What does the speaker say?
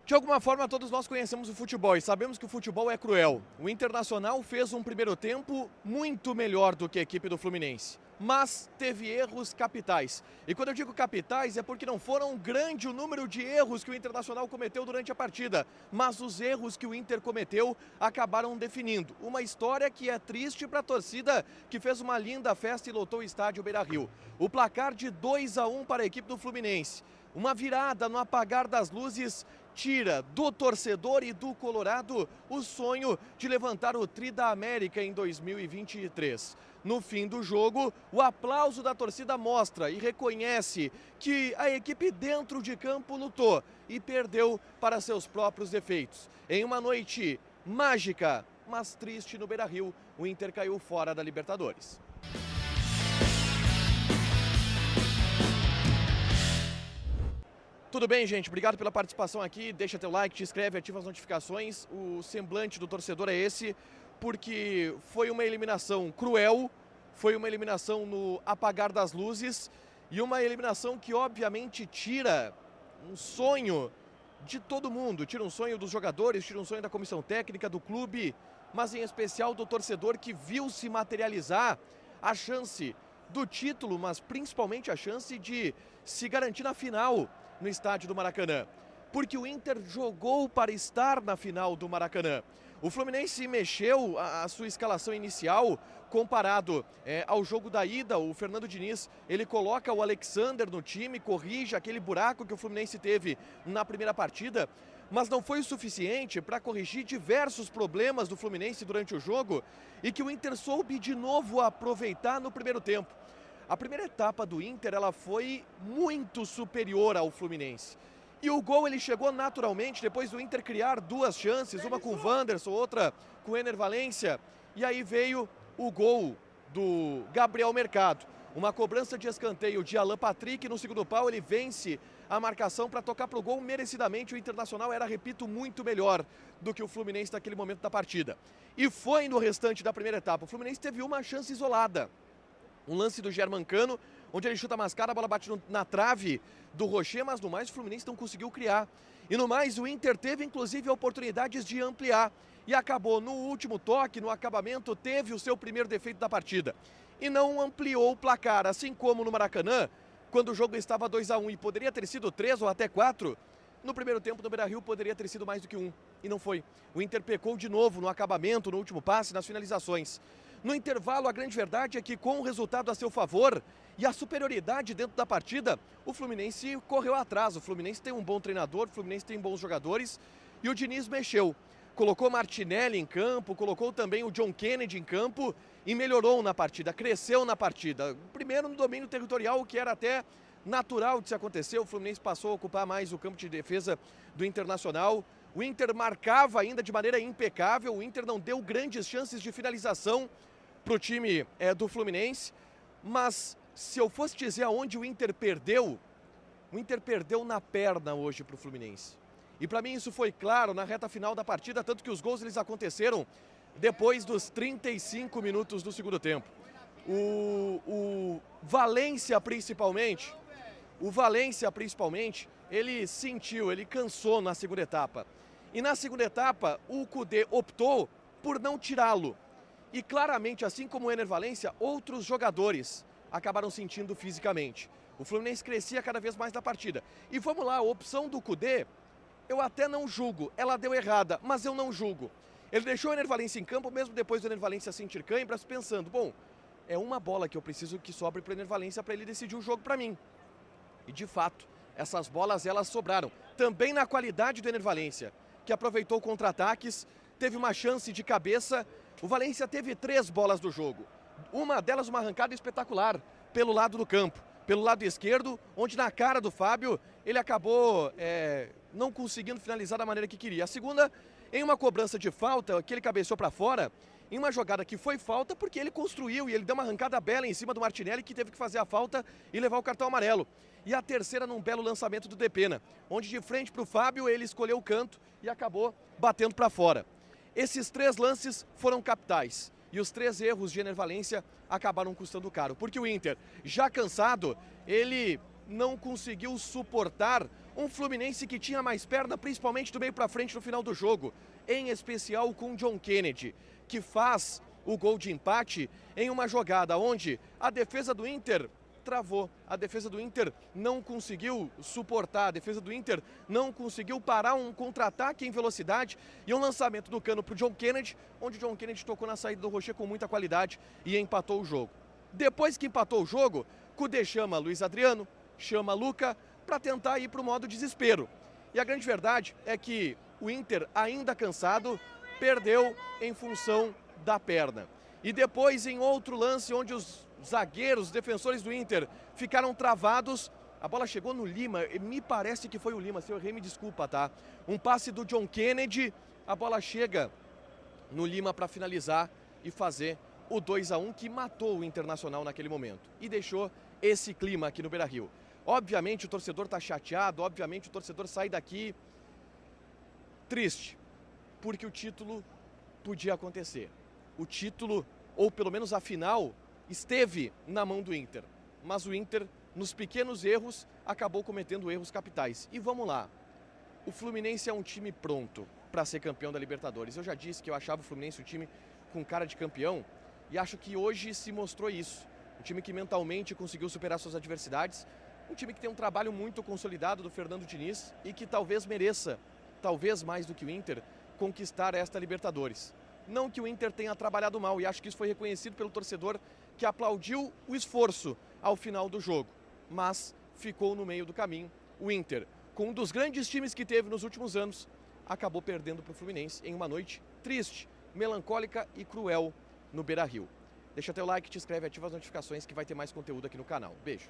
De alguma forma, todos nós conhecemos o futebol e sabemos que o futebol é cruel. O Internacional fez um primeiro tempo muito melhor do que a equipe do Fluminense, mas teve erros capitais. E quando eu digo capitais é porque não foram grande o número de erros que o Internacional cometeu durante a partida, mas os erros que o Inter cometeu acabaram definindo uma história que é triste para a torcida que fez uma linda festa e lotou o estádio Beira-Rio. O placar de 2-1 para a equipe do Fluminense. Uma virada no apagar das luzes tira do torcedor e do Colorado o sonho de levantar o Tri da América em 2023. No fim do jogo, o aplauso da torcida mostra e reconhece que a equipe dentro de campo lutou e perdeu para seus próprios defeitos. Em uma noite mágica, mas triste no Beira-Rio, o Inter caiu fora da Libertadores. Tudo bem, gente? Obrigado pela participação aqui. Deixa teu like, te inscreve, ativa as notificações. O semblante do torcedor é esse, porque foi uma eliminação cruel, foi uma eliminação no apagar das luzes e uma eliminação que obviamente tira um sonho de todo mundo. Tira um sonho dos jogadores, tira um sonho da comissão técnica, do clube, mas em especial do torcedor que viu se materializar a chance do título, mas principalmente a chance de se garantir na final no estádio do Maracanã, porque o Inter jogou para estar na final do Maracanã. O Fluminense mexeu a sua escalação inicial comparado ao jogo da ida. O Fernando Diniz, ele coloca o Alexander no time, corrige aquele buraco que o Fluminense teve na primeira partida, mas não foi o suficiente para corrigir diversos problemas do Fluminense durante o jogo e que o Inter soube de novo aproveitar no primeiro tempo. A primeira etapa do Inter, ela foi muito superior ao Fluminense. E o gol, ele chegou naturalmente depois do Inter criar duas chances, uma com o Wanderson, outra com o Ener Valencia. E aí veio o gol do Gabriel Mercado. Uma cobrança de escanteio de Alan Patrick no segundo pau, ele vence a marcação para tocar para o gol merecidamente. O Internacional era, repito, muito melhor do que o Fluminense naquele momento da partida. E foi no restante da primeira etapa. O Fluminense teve uma chance isolada. Um lance do Germancano, onde ele chuta mascada, a bola bate na trave do Rocher, mas no mais o Fluminense não conseguiu criar. E no mais o Inter teve inclusive oportunidades de ampliar e acabou no último toque, no acabamento, teve o seu primeiro defeito da partida. E não ampliou o placar, assim como no Maracanã, quando o jogo estava 2-1 e poderia ter sido 3 ou até 4, no primeiro tempo do Beira-Rio poderia ter sido mais do que 1. E não foi. O Inter pecou de novo no acabamento, no último passe, nas finalizações. No intervalo, a grande verdade é que com o resultado a seu favor e a superioridade dentro da partida, o Fluminense correu atrás. O Fluminense tem um bom treinador, o Fluminense tem bons jogadores e o Diniz mexeu. Colocou Martinelli em campo, colocou também o John Kennedy em campo e melhorou na partida, cresceu na partida. Primeiro no domínio territorial, o que era até natural de se acontecer. O Fluminense passou a ocupar mais o campo de defesa do Internacional. O Inter marcava ainda de maneira impecável, o Inter não deu grandes chances de finalização para o time do Fluminense, mas se eu fosse dizer aonde o Inter perdeu na perna hoje para o Fluminense. E para mim isso foi claro na reta final da partida, tanto que os gols eles aconteceram depois dos 35 minutos do segundo tempo. O Valencia principalmente, ele sentiu, ele cansou na segunda etapa. E na segunda etapa, o Kudê optou por não tirá-lo. E claramente, assim como o Ener Valencia, outros jogadores acabaram sentindo fisicamente. O Fluminense crescia cada vez mais na partida. E vamos lá, a opção do Kudê, eu até não julgo. Ela deu errada, mas eu não julgo. Ele deixou o Ener Valencia em campo, mesmo depois do Ener Valencia sentir câimbras, pensando, bom, é uma bola que eu preciso que sobre para o Ener Valencia para ele decidir o jogo para mim. E de fato, essas bolas elas sobraram. Também na qualidade do Ener Valencia, que aproveitou contra-ataques, teve uma chance de cabeça. O Valencia teve 3 bolas do jogo. Uma delas uma arrancada espetacular pelo lado do campo, pelo lado esquerdo, onde na cara do Fábio ele acabou não conseguindo finalizar da maneira que queria. A segunda, em uma cobrança de falta, que ele cabeceou para fora, em uma jogada que foi falta porque ele construiu e ele deu uma arrancada bela em cima do Martinelli, que teve que fazer a falta e levar o cartão amarelo. E a terceira num belo lançamento do Depena, onde de frente para o Fábio ele escolheu o canto e acabou batendo para fora. Esses 3 lances foram capitais e os 3 erros de Ener Valencia acabaram custando caro, porque o Inter, já cansado, ele não conseguiu suportar Um Fluminense que tinha mais perna, principalmente do meio para frente no final do jogo, em especial com John Kennedy, que faz o gol de empate em uma jogada onde a defesa do Inter travou. A defesa do Inter não conseguiu suportar, a defesa do Inter não conseguiu parar um contra-ataque em velocidade e um lançamento do Cano para o John Kennedy, onde o John Kennedy tocou na saída do Rocher com muita qualidade e empatou o jogo. Depois que empatou o jogo, Kudê chama Luiz Adriano, chama Luca para tentar ir para o modo desespero. E a grande verdade é que o Inter, ainda cansado, perdeu em função da perna. E depois, em outro lance onde os zagueiros, os defensores do Inter ficaram travados, a bola chegou no Lima, me parece que foi o Lima, se eu errei me desculpa, tá? Um passe do John Kennedy, a bola chega no Lima para finalizar e fazer o 2-1 que matou o Internacional naquele momento e deixou esse clima aqui no Beira-Rio. Obviamente o torcedor está chateado, obviamente o torcedor sai daqui triste, porque o título podia acontecer. O título, ou pelo menos a final, esteve na mão do Inter. Mas o Inter, nos pequenos erros, acabou cometendo erros capitais. E vamos lá, o Fluminense é um time pronto para ser campeão da Libertadores. Eu já disse que eu achava o Fluminense um time com cara de campeão e acho que hoje se mostrou isso. Um time que mentalmente conseguiu superar suas adversidades, um time que tem um trabalho muito consolidado do Fernando Diniz e que talvez mereça, talvez mais do que o Inter, conquistar esta Libertadores. Não que o Inter tenha trabalhado mal, e acho que isso foi reconhecido pelo torcedor que aplaudiu o esforço ao final do jogo, mas ficou no meio do caminho. O Inter, com um dos grandes times que teve nos últimos anos, acabou perdendo para o Fluminense em uma noite triste, melancólica e cruel no Beira-Rio. Deixa teu like, te inscreve, ativa as notificações que vai ter mais conteúdo aqui no canal. Beijo!